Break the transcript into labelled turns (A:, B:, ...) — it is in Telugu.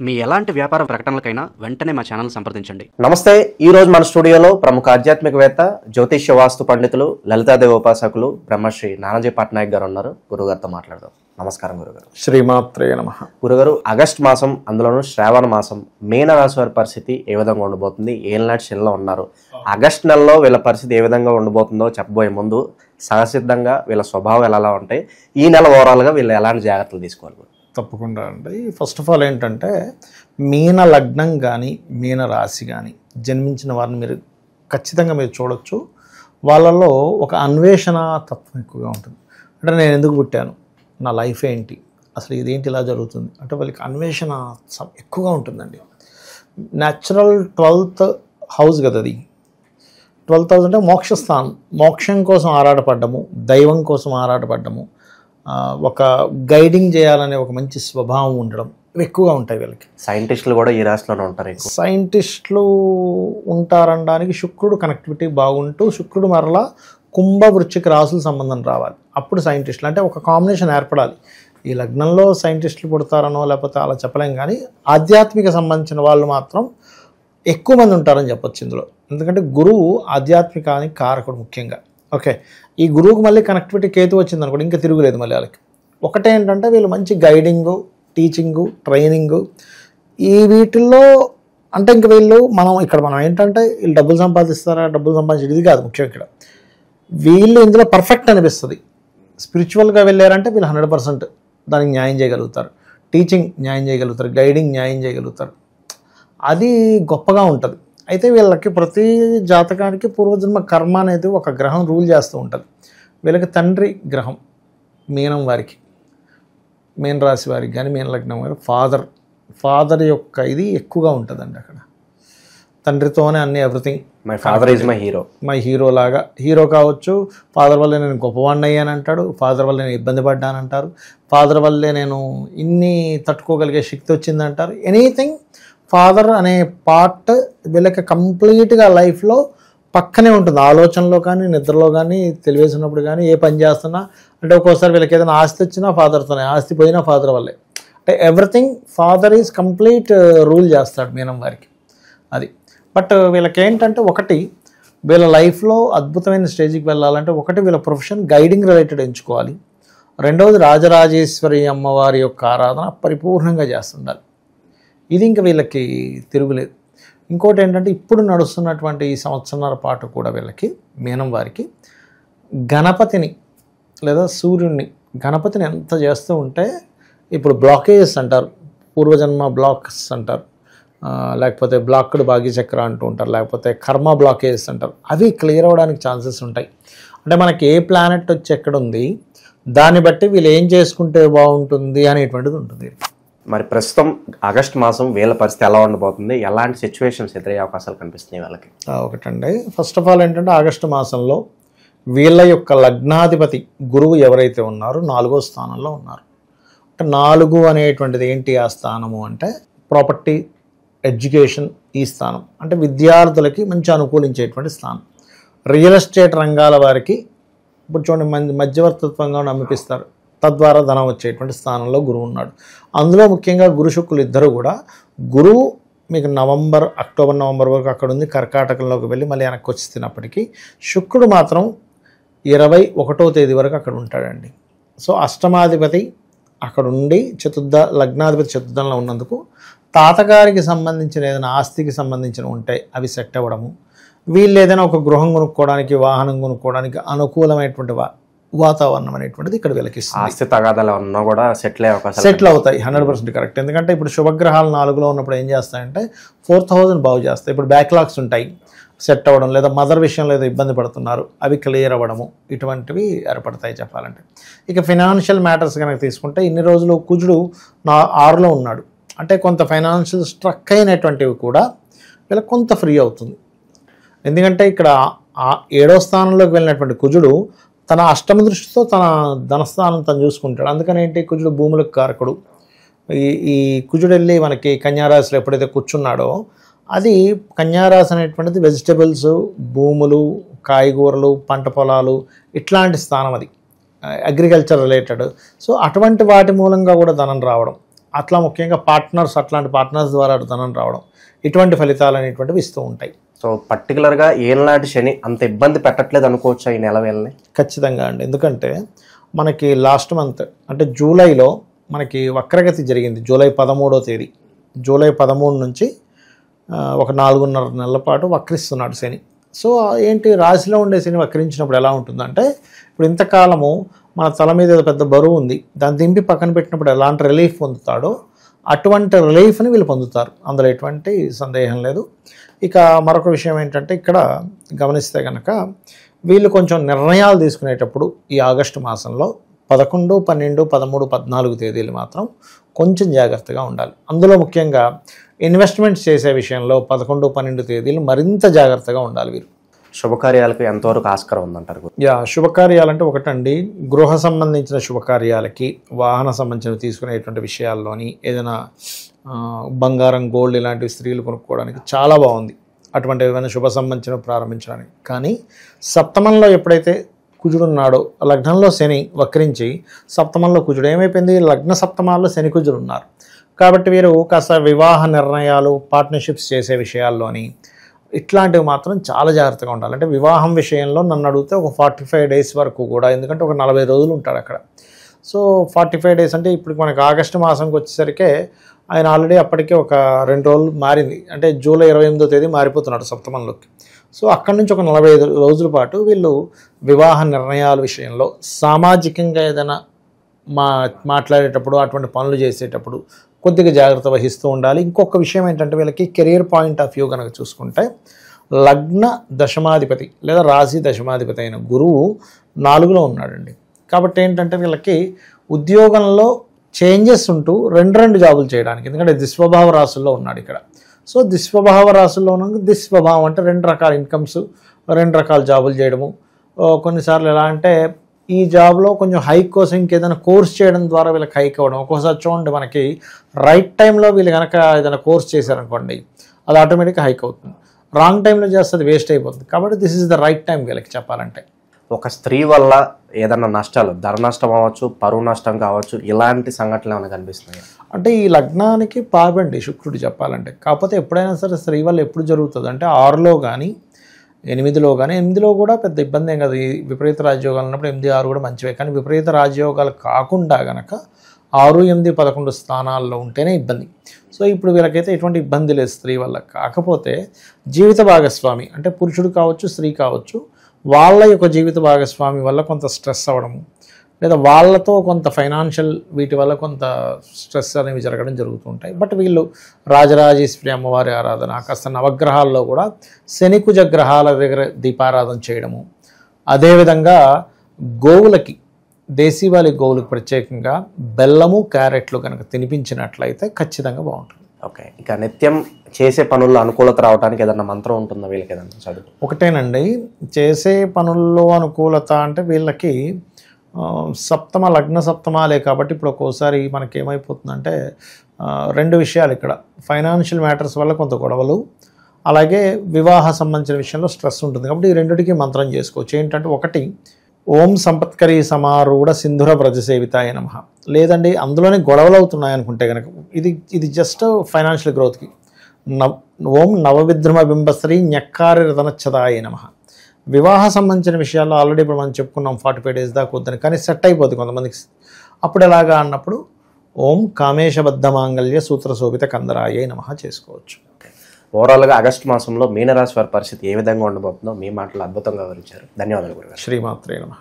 A: మీ ఎలాంటి వ్యాపార ప్రకటనలకైనా వెంటనే మా ఛానల్ సంప్రదించండి.
B: నమస్తే. ఈ రోజు మన స్టూడియోలో ప్రముఖ ఆధ్యాత్మికవేత్త, జ్యోతిష్య వాస్తు పండితులు, లలితాదేవి ఉపాసకులు బ్రహ్మశ్రీ నానాజీ పట్నాయక్ గారు ఉన్నారు. గురుగారితో మాట్లాడదాం. నమస్కారం గురుగారు.
C: శ్రీమాత్రే నమః.
B: గురుగారు, ఆగస్ట్ మాసం, అందులోనూ శ్రావణ మాసం, మీన రాశి వారి పరిస్థితి ఏ విధంగా ఉండబోతుంది? ఏళ్ళనాటి శనిలో ఉన్నారు. ఆగస్ట్ నెలలో వీళ్ళ పరిస్థితి ఏ విధంగా ఉండబోతుందో చెప్పబోయే ముందు సహసిద్ధంగా వీళ్ళ స్వభావం ఎలా ఉంటాయి, ఈ నెల ఓవరాల్గా వీళ్ళు ఎలాంటి జాగ్రత్తలు తీసుకోవాలి?
C: తప్పకుండా అండి. ఫస్ట్ ఆఫ్ ఆల్ ఏంటంటే, మీన లగ్నం కానీ మీన రాశి కానీ జన్మించిన వారిని మీరు ఖచ్చితంగా మీరు చూడొచ్చు. వాళ్ళలో ఒక అన్వేషణ తత్వం ఎక్కువగా ఉంటుంది. అంటే నేను ఎందుకు పుట్టాను, నా లైఫ్ ఏంటి, అసలు ఇదేంటి ఇలా జరుగుతుంది అంటే వాళ్ళకి అన్వేషణ ఎక్కువగా ఉంటుందండి. న్యాచురల్ 12th హౌస్ కదా అది. 12th హౌస్ అంటే మోక్షస్థానం. మోక్షం కోసం ఆరాటపడ్డము, దైవం కోసం ఆరాటపడ్డము, ఒక గైడింగ్ చేయాలనే ఒక మంచి స్వభావం ఉండడం ఇవి ఎక్కువగా ఉంటాయి వీళ్ళకి.
B: సైంటిస్టులు కూడా ఈ రాశిలోనే ఉంటారు.
C: సైంటిస్టులు ఉంటారనడానికి శుక్రుడు కనెక్టివిటీ బాగుంటూ, శుక్రుడు మరలా కుంభ వృశ్చిక రాసుల సంబంధం రావాలి. అప్పుడు సైంటిస్టులు అంటే ఒక కాంబినేషన్ ఏర్పడాలి. ఈ లగ్నంలో సైంటిస్టులు పుడతారనో లేకపోతే అలా చెప్పలేం, కానీ ఆధ్యాత్మిక సంబంధించిన వాళ్ళు మాత్రం ఎక్కువ మంది ఉంటారని చెప్పొచ్చు ఇందులో. ఎందుకంటే గురువు ఆధ్యాత్మికానికి కారకుడు ముఖ్యంగా. ఓకే, ఈ గురువుకు మళ్ళీ కనెక్టివిటీ కేతు వచ్చింది అనుకోండి, ఇంకా తిరుగులేదు మళ్ళీ వాళ్ళకి. ఒకటే ఏంటంటే వీళ్ళు మంచి గైడింగు, టీచింగు, ట్రైనింగు ఈ వీటిల్లో అంటే ఇంక వీళ్ళు మనం ఏంటంటే వీళ్ళు డబ్బులు సంపాదిస్తారా, డబ్బులు సంపాదించేది ఇది కాదు ముఖ్యం. ఇక్కడ వీళ్ళు ఇందులో పర్ఫెక్ట్ అనిపిస్తుంది. స్పిరిచువల్గా వెళ్ళారంటే వీళ్ళు 100% దానికి న్యాయం చేయగలుగుతారు. టీచింగ్ న్యాయం చేయగలుగుతారు, గైడింగ్ న్యాయం చేయగలుగుతారు. అది గొప్పగా ఉంటుంది. అయితే వీళ్ళకి ప్రతి జాతకానికి పూర్వజన్మ కర్మ అనేది ఒక గ్రహం రూల్ చేస్తూ ఉంటుంది. వీళ్ళకి తండ్రి గ్రహం మీనం వారికి, మీన రాశి వారికి కానీ మీన లగ్నం వారికి ఫాదర్ యొక్క ఇది ఎక్కువగా ఉంటుందండి. అక్కడ తండ్రితోనే అన్ని everything.
B: My father is my
C: hero లాగా. హీరో కావచ్చు, ఫాదర్ వల్లే నేను గొప్పవాడిని అయ్యాను అంటాడు, ఫాదర్ వల్లే నేను ఇబ్బంది పడ్డానంటారు, ఫాదర్ వల్లే నేను ఇన్ని తట్టుకోగలిగే శక్తి వచ్చిందంటారు. ఎనీథింగ్ ఫాదర్ అనే పార్ట్ వీళ్ళకి కంప్లీట్గా లైఫ్లో పక్కనే ఉంటుంది. ఆలోచనలో కానీ, నిద్రలో కానీ, తెలివేసినప్పుడు కానీ, ఏ పని చేస్తున్నా. అంటే ఒక్కోసారి వీళ్ళకి ఏదైనా ఆస్తి వచ్చినా ఫాదర్తోనే, ఆస్తి పోయినా ఫాదర్ వల్లే. అంటే everything father is complete rule చేస్తాడు మీనం వారికి. అది. బట్ వీళ్ళకి ఏంటంటే, ఒకటి వీళ్ళ లైఫ్లో అద్భుతమైన స్టేజ్కి వెళ్ళాలంటే, ఒకటి వీళ్ళ ప్రొఫెషన్ గైడింగ్ రిలేటెడ్ ఎంచుకోవాలి. రెండవది రాజరాజేశ్వరి అమ్మవారి యొక్క ఆరాధన పరిపూర్ణంగా చేస్తుండాలి. ఇది ఇంకా వీళ్ళకి తిరుగులేదు. ఇంకోటి ఏంటంటే, ఇప్పుడు నడుస్తున్నటువంటి ఈ సంవత్సరాల పాటు కూడా వీళ్ళకి మీనం వారికి గణపతిని లేదా సూర్యుడిని, గణపతిని ఎంత చేస్తూ ఉంటే, ఇప్పుడు బ్లాకేజెస్ అంటారు, పూర్వజన్మ బ్లాక్స్ అంటారు, లేకపోతే బ్లాక్డ్ భాగ్యచక్ర అంటూ ఉంటారు, లేకపోతే కర్మ బ్లాకేజెస్ అంటారు. అవి క్లియర్ అవ్వడానికి ఛాన్సెస్ ఉంటాయి. అంటే మనకి ఏ ప్లానెట్ వచ్చి ఎక్కడుంది దాన్ని బట్టి వీళ్ళు ఏం చేసుకుంటే బాగుంటుంది అనేటువంటిది ఉంటుంది.
B: మరి ప్రస్తుతం ఆగస్ట్ మాసం వీళ్ళ పరిస్థితి ఎలా ఉండబోతుంది? ఎలాంటి సిచ్యువేషన్స్ ఎదురయ్యే అవకాశాలు కనిపిస్తున్నాయి వాళ్ళకి?
C: ఒకటండి, ఫస్ట్ ఆఫ్ ఆల్ ఏంటంటే, ఆగస్టు మాసంలో వీళ్ళ యొక్క లగ్నాధిపతి గురువు ఎవరైతే ఉన్నారో 4వ స్థానంలో ఉన్నారు. అంటే 4 అనేటువంటిది ఏంటి ఆ స్థానము అంటే, ప్రాపర్టీ, ఎడ్యుకేషన్ ఈ స్థానం. అంటే విద్యార్థులకి మంచి అనుకూలించేటువంటి స్థానం. రియల్ ఎస్టేట్ రంగాల వారికి ఇప్పుడు చూడండి, మధ్యవర్తిత్వంగా నమ్మిపిస్తారు, తద్వారా ధనం వచ్చేటువంటి స్థానంలో గురువు ఉన్నాడు. అందులో ముఖ్యంగా గురు శుక్రులు ఇద్దరు కూడా, గురువు మీకు అక్టోబర్ నవంబర్ వరకు అక్కడ ఉంది, కర్కాటకంలోకి వెళ్ళి మళ్ళీ వెనక్కి వచ్చినప్పటికీ శుక్రుడు మాత్రం 21వ తేదీ వరకు అక్కడ ఉంటాడండి. సో అష్టమాధిపతి అక్కడ ఉండి లగ్నాధిపతి చతుర్థంలో ఉన్నందుకు తాతగారికి సంబంధించిన ఏదైనా ఆస్తికి సంబంధించిన ఉంటే అవి సెట్ అవ్వడము, వీళ్ళు ఏదైనా ఒక గృహం కొనుక్కోవడానికి, వాహనం కొనుక్కోవడానికి అనుకూలమైనటువంటి వాతావరణం అనేటువంటిది ఇక్కడ వీళ్ళకి
B: ఆస్తి తగాదాలు ఉన్నా కూడా
C: సెటిల్ అవుతాయి. 100% కరెక్ట్. ఎందుకంటే ఇప్పుడు శుభగ్రహాలు 4లో ఉన్నప్పుడు ఏం చేస్తాయంటే 4th హౌస్ని బాగు చేస్తాయి. ఇప్పుడు బ్యాక్లాగ్స్ ఉంటాయి, సెట్ అవ్వడం, లేదా మదర్ విషయంలో ఏదో ఇబ్బంది పడుతున్నారు, అవి క్లియర్ అవ్వడము, ఇటువంటివి ఏర్పడతాయి చెప్పాలంటే. ఇక ఫైనాన్షియల్ మ్యాటర్స్ కనుక తీసుకుంటే, ఇన్ని రోజులు కుజుడు 6లో ఉన్నాడు, అంటే కొంత ఫైనాన్షియల్ స్ట్రక్ అయినటువంటివి కూడా వీళ్ళకి కొంత ఫ్రీ అవుతుంది. ఎందుకంటే ఇక్కడ 7వ స్థానంలోకి వెళ్ళినటువంటి కుజుడు తన అష్టమ దృష్టితో తన ధనస్థానం తను చూసుకుంటాడు. అందుకని ఏంటి, కుజుడు భూములకు కారకుడు. ఈ కుజుడు వెళ్ళి మనకి కన్యారాశిలో ఎప్పుడైతే కూర్చున్నాడో, అది కన్యారాశి అనేటువంటిది వెజిటబుల్స్, భూములు, కాయగూరలు, పంట పొలాలు ఇట్లాంటి స్థానం. అది అగ్రికల్చర్ రిలేటెడ్. సో అటువంటి వాటి మూలంగా కూడా ధనం రావడం, అట్లా ముఖ్యంగా పార్ట్నర్స్, అట్లాంటి పార్ట్నర్స్ ద్వారా ధనం రావడం, ఇటువంటి ఫలితాలు అనేటువంటివి ఇస్తూ ఉంటాయి.
B: సో పర్టికులర్గా ఏళ్ళనాటి శని అంత ఇబ్బంది పెట్టట్లేదు అనుకోవచ్చా ఈ నెల వేళని?
C: ఖచ్చితంగా అండి. ఎందుకంటే మనకి లాస్ట్ మంత్ అంటే జూలైలో మనకి వక్రగతి జరిగింది. జూలై 13వ తేదీ, జూలై 13 నుంచి ఒక 4.5 నెలల పాటు వక్రిస్తున్నాడు శని. సో ఏంటి, రాశిలో ఉండే శని వక్రించినప్పుడు ఎలా ఉంటుందంటే, ఇప్పుడు ఇంతకాలము మన తల మీద ఏదో పెద్ద బరువు ఉంది, దాన్ని దింపి పక్కన పెట్టినప్పుడు ఎలాంటి రిలీఫ్ పొందుతాడో అటువంటి రిలీఫ్ని వీళ్ళు పొందుతారు, అందులో ఎటువంటి సందేహం లేదు. ఇక మరొక విషయం ఏంటంటే, ఇక్కడ గమనిస్తే కనుక వీళ్ళు కొంచెం నిర్ణయాలు తీసుకునేటప్పుడు ఈ ఆగస్టు మాసంలో 11, 12, 13, 14 తేదీలు మాత్రం కొంచెం జాగ్రత్తగా ఉండాలి. అందులో ముఖ్యంగా ఇన్వెస్ట్మెంట్స్ చేసే విషయంలో 11, 12 తేదీలు మరింత జాగ్రత్తగా ఉండాలి వీరు.
B: శుభకార్యాలకు ఎంతవరకు ఆస్కారం ఉందంటారు?
C: శుభకార్యాలంటే ఒకటండి, గృహ సంబంధించిన శుభకార్యాలకి, వాహన సంబంధించిన తీసుకునేటువంటి విషయాల్లోని ఏదైనా బంగారం, గోల్డ్ ఇలాంటివి స్త్రీలు కొనుక్కోవడానికి చాలా బాగుంది, అటువంటి ఏమైనా శుభ సంబంధించినవి ప్రారంభించడానికి. కానీ సప్తమంలో ఎప్పుడైతే కుజుడున్నాడో, లగ్నంలో శని వక్రించి సప్తమంలో కుజుడు ఏమైపోయింది, లగ్న సప్తమాల్లో శని కుజుడు ఉన్నారు కాబట్టి వీరు కాస్త వివాహ నిర్ణయాలు, పార్ట్నర్షిప్స్ చేసే విషయాల్లోని ఇట్లాంటివి మాత్రం చాలా జాగ్రత్తగా ఉండాలి. అంటే వివాహం విషయంలో నన్ను అడిగితే ఒక 45 డేస్ వరకు కూడా, ఎందుకంటే ఒక 40 రోజులు ఉంటాడు అక్కడ. సో 45 డేస్ అంటే ఇప్పుడు మనకి ఆగస్టు మాసంకి వచ్చేసరికి ఆయన ఆల్రెడీ అప్పటికే ఒక 2 రోజులు మారింది, అంటే జూలై 28వ తేదీ మారిపోతున్నాడు సప్తమంలోకి. సో అక్కడి నుంచి ఒక 45 రోజుల పాటు వీళ్ళు వివాహ నిర్ణయాల విషయంలో, సామాజికంగా ఏదైనా మాట్లాడేటప్పుడు, అటువంటి పనులు చేసేటప్పుడు కొద్దిగా జాగ్రత్త వహిస్తూ ఉండాలి. ఇంకొక విషయం ఏంటంటే, వీళ్ళకి కెరీర్ పాయింట్ ఆఫ్ వ్యూ కనుక చూసుకుంటే, లగ్న దశమాధిపతి లేదా రాశి దశమాధిపతి అయిన గురువు 4లో ఉన్నాడండి. కాబట్టి ఏంటంటే వీళ్ళకి ఉద్యోగంలో చేంజెస్ ఉంటూ రెండు జాబులు చేయడానికి, ఎందుకంటే దిస్వభావ రాశుల్లో ఉన్నాడు ఇక్కడ. సో దిస్వభావ రాశుల్లో ఉన్న దిస్వభావం అంటే 2 రకాల ఇన్కమ్స్, 2 రకాల జాబులు చేయడము. కొన్నిసార్లు ఎలా అంటే, ఈ జాబ్లో కొంచెం హైక్ కోసం ఇంకేదైనా కోర్స్ చేయడం ద్వారా వీళ్ళకి హైక్ అవ్వడం. ఒక్కోసారి చూడండి, మనకి రైట్ టైంలో వీళ్ళు కనుక ఏదైనా కోర్స్ చేశారనుకోండి, అది ఆటోమేటిక్గా హైక్ అవుతుంది. రాంగ్ టైంలో చేస్తే అది వేస్ట్ అయిపోతుంది. కాబట్టి this is the right time వీళ్ళకి చెప్పాలంటే.
B: ఒక స్త్రీ వల్ల ఏదన్నా నష్టాలు, ధర నష్టం అవ్వచ్చు, పరువు నష్టం కావచ్చు, ఇలాంటి సంఘటనలు ఏమైనా కనిపిస్తున్నాయి?
C: అంటే ఈ లగ్నానికి పాపండి శుక్రుడు చెప్పాలంటే. కాకపోతే ఎప్పుడైనా సరే స్త్రీ వల్ల ఎప్పుడు జరుగుతుంది అంటే 6లో కానీ 8లో కానీ, 8లో కూడా పెద్ద ఇబ్బంది ఏం కదా. ఈ విపరీత రాజయోగాలు ఉన్నప్పుడు 8, 6 కూడా మంచివే. కానీ విపరీత రాజయోగాలు కాకుండా కనుక 6, 8, 11 స్థానాల్లో ఉంటేనే ఇబ్బంది. సో ఇప్పుడు వీళ్ళకైతే ఎటువంటి ఇబ్బంది లేదు స్త్రీ వల్ల. కాకపోతే జీవిత భాగస్వామి అంటే పురుషుడు కావచ్చు, స్త్రీ కావచ్చు, వాళ్ళ యొక్క జీవిత భాగస్వామి వల్ల కొంత స్ట్రెస్ అవ్వడము, లేదా వాళ్ళతో కొంత ఫైనాన్షియల్ వీటి వల్ల కొంత స్ట్రెస్ అనేవి జరగడం జరుగుతుంటాయి. బట్ వీళ్ళు రాజరాజేశ్వరి అమ్మవారి ఆరాధన, కాస్త నవగ్రహాల్లో కూడా శనికుజ గ్రహాల దగ్గర దీపారాధన చేయడము, అదేవిధంగా గోవులకి, దేశీవాళి గోవులకు ప్రత్యేకంగా బెల్లము, క్యారెట్లు కనుక తినిపించినట్లయితే ఖచ్చితంగా బాగుంటుంది.
B: ఓకే, ఇక నిత్యం చేసే పనుల్లో అనుకూలత రావడానికి ఏదన్నా మంత్రం ఉంటుందా వీళ్ళకి? ఏదన్నా చదువు
C: ఒకటేనండి, చేసే పనుల్లో అనుకూలత అంటే వీళ్ళకి సప్తమ లగ్న సప్తమాలే కాబట్టి ఇప్పుడు ఒక్కోసారి మనకి ఏమైపోతుందంటే 2 విషయాలు ఇక్కడ, ఫైనాన్షియల్ మ్యాటర్స్ వల్ల కొంత గొడవలు, అలాగే వివాహ సంబంధించిన విషయంలో స్ట్రెస్ ఉంటుంది. కాబట్టి ఈ రెండిటికి మంత్రం చేసుకోవచ్చు. ఏంటంటే, ఒకటి ఓం సంపత్కరీ సమారూఢ సింధుర వ్రజసేవితాయ నమః. లేదండి అందులోనే గొడవలు అవుతున్నాయి అనుకుంటే కనుక, ఇది జస్ట్ ఫైనాన్షియల్ గ్రోత్కి ఓం నవవిద్రుమ బింబశ్రీ న్యక్కారి రతనచ్చదాయ నమః. వివాహ సంబంధించిన విషయాల్లో ఆల్రెడీ ఇప్పుడు మనం చెప్పుకున్నాం 45 డేస్ దాకా వద్దని, కానీ సెట్ అయిపోతుంది కొంతమందికి. అప్పుడు ఎలాగా అన్నప్పుడు ఓం కామేశబద్ధ మాంగళ్య సూత్రశోభిత కందరాయ నమః చేసుకోవచ్చు.
B: ఓవరాల్గా ఆగస్టు మాసంలో మీనరాశి వారి పరిస్థితి ఏ విధంగా ఉండబోతుందో మీ మాటలు అద్భుతంగా వివరించారు. ధన్యవాదాలు గురుగారు.
C: శ్రీమాత్రే నమః.